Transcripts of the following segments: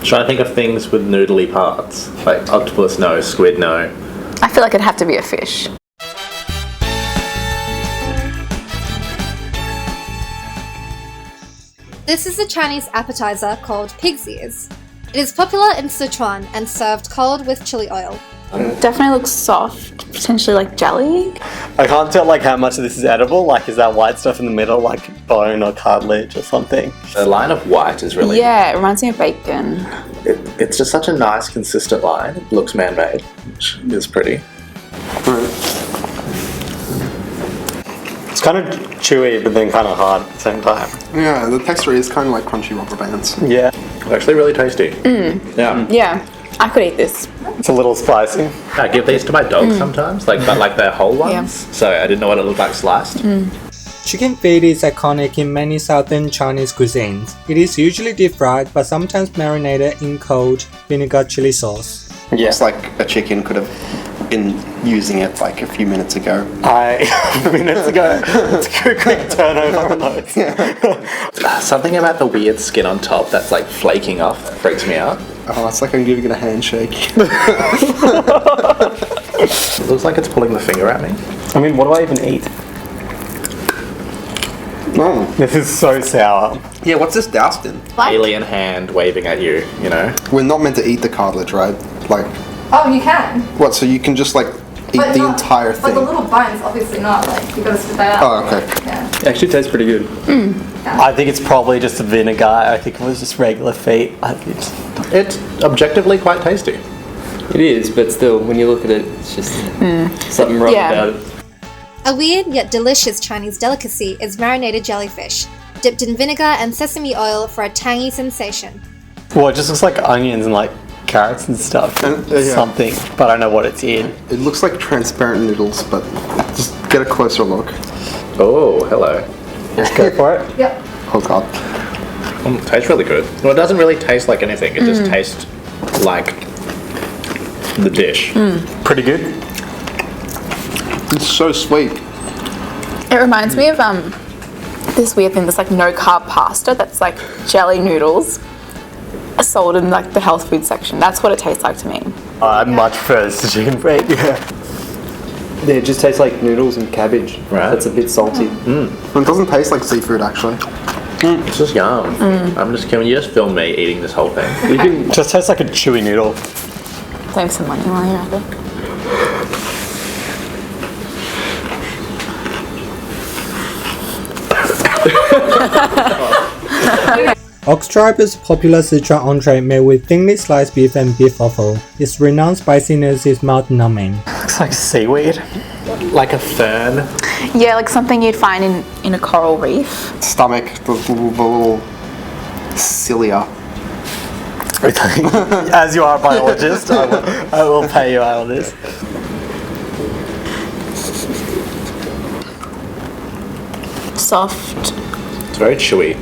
Trying to think of things with noodly parts. Like octopus, no. Squid, no. I feel like it'd have to be a fish. This is a Chinese appetizer called pig's ears. It is popular in Sichuan and served cold with chili oil. Definitely looks soft, potentially like jelly. I can't tell like how much of this is edible. Like, is that white stuff in the middle like bone or cartilage or something? The line of white is really... Yeah, it reminds me of bacon. It's just such a nice, consistent line. It looks man-made, which is pretty. It's kind of chewy, but then kind of hard at the same time. Yeah, the texture is kind of like crunchy rubber bands. Yeah. It's actually really tasty. Yeah. Yeah, I could eat this. It's a little spicy. I give these to my dog sometimes, but they're whole ones. Yeah. So I didn't know what it looked like sliced. Chicken feet is iconic in many southern Chinese cuisines. It is usually deep fried, but sometimes marinated in cold vinegar chili sauce. Yeah. It's like a chicken could have been using it like a few minutes ago. Minutes ago. It's a quick turnover on those. Something about the weird skin on top that's like flaking off freaks me out. Oh, it's like I'm giving it a handshake. It looks like it's pulling the finger at me. I mean, what do I even eat? No. This is so sour. Yeah, what's this doused in? Alien hand waving at you, you know? We're not meant to eat the cartilage, right? Like, Oh, you can. what, so you can just like eat the entire thing? But the little bones, obviously not. Like, you gotta spit that out. Oh, okay. Yeah. It actually tastes pretty good. I think it's probably just the vinegar. I think it was just regular feet. It's objectively quite tasty. It is, but still, when you look at it, it's just something wrong about it. A weird yet delicious Chinese delicacy is marinated jellyfish, dipped in vinegar and sesame oil for a tangy sensation. Well, it just looks like onions and like carrots and stuff. Yeah. Something, but I don't know what it's in. It looks like transparent noodles, but just get a closer look. Oh, hello. Let's go for it. Yep. Oh god. It tastes really good. Well, it doesn't really taste like anything. It just tastes like the dish. Pretty good. It's so sweet. It reminds me of this weird thing that's like no carb pasta that's like jelly noodles sold in like the health food section. That's what it tastes like to me. I much prefer this to chicken feet. Yeah, it just tastes like noodles and cabbage. Right. That's a bit salty. It doesn't taste like seafood actually. It's just yum. Can you just film me eating this whole thing? You can just tastes like a chewy noodle. Save some money while you're at it. Ox tripe is a popular Sichuan entree made with thinly sliced beef and beef offal. Its renowned spiciness is mouth-numbing. Looks like seaweed. Like a fern. Yeah, like something you'd find in a coral reef. Stomach, the little cilia. As you are a biologist, I will pay you out on this. Soft. It's very chewy.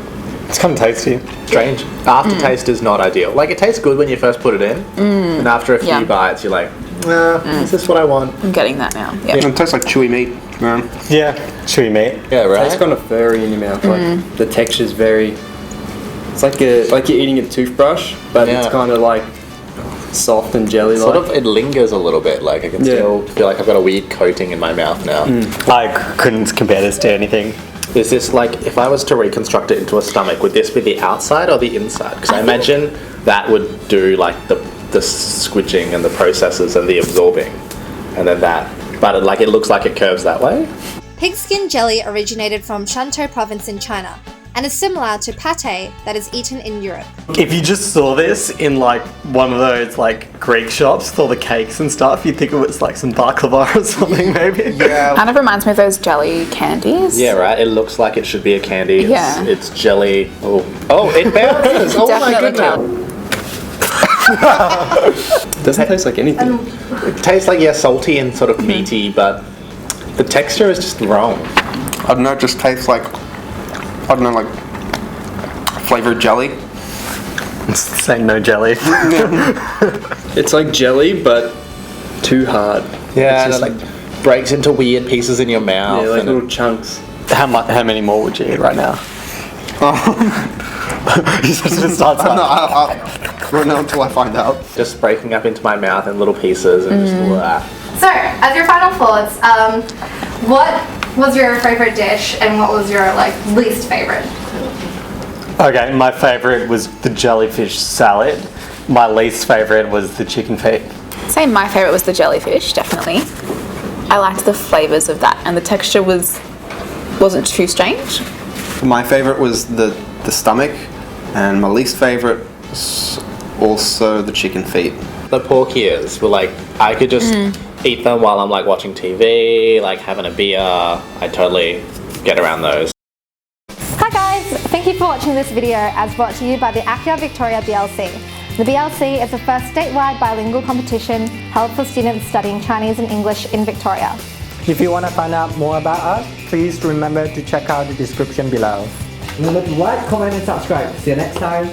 It's kind of tasty. Strange. Aftertaste is not ideal. Like, it tastes good when you first put it in, and after a few bites, you're like, is this what I want? I'm getting that now. Yeah. It tastes like chewy meat. Man. Yeah, chewy meat. Yeah, right? It's kind of furry in your mouth. Like the texture's very. It's like you're eating a toothbrush, but it's kind of like soft and jelly-like. Sort of, it lingers a little bit. Like, I can still feel like I've got a weird coating in my mouth now. I couldn't compare this to anything. Is this like, if I was to reconstruct it into a stomach, would this be the outside or the inside? Because I imagine that would do like the squidging and the processes and the absorbing, and then that. But it looks like it curves that way. Pigskin jelly originated from Shantou province in China and is similar to pate that is eaten in Europe. If you just saw this in like one of those like Greek shops with all the cakes and stuff, you'd think it was like some baklava or something maybe. Yeah. Kind of reminds me of those jelly candies. Yeah, right. It looks like it should be a candy. Yeah. It's jelly. Oh, it bounces. Oh my Definitely goodness. It doesn't taste like anything. It tastes like, salty and sort of meaty, but the texture is just wrong. I don't know, it just tastes like, I don't know, like flavored jelly. Saying no jelly. It's like jelly, but too hard. Yeah, It's and it like breaks into weird pieces in your mouth. Yeah, like and little chunks. How many more would you eat right now? You just start No, I won't know until I find out. Just breaking up into my mouth in little pieces and just blah. So, as your final thoughts, what was your favorite dish and what was your least favorite? Okay, my favourite was the jellyfish salad. My least favourite was the chicken feet. Say my favourite was the jellyfish, definitely. I liked the flavours of that, and the texture wasn't too strange. My favorite was the stomach, and my least favorite was also the chicken feet. The pork ears were like, I could just eat them while I'm like watching TV, like having a beer. I totally get around those. Hi guys, thank you for watching this video as brought to you by the ACYA Victoria BLC. The BLC is the first statewide bilingual competition held for students studying Chinese and English in Victoria. If you want to find out more about us, please remember to check out the description below. Remember to like, comment and subscribe. See you next time.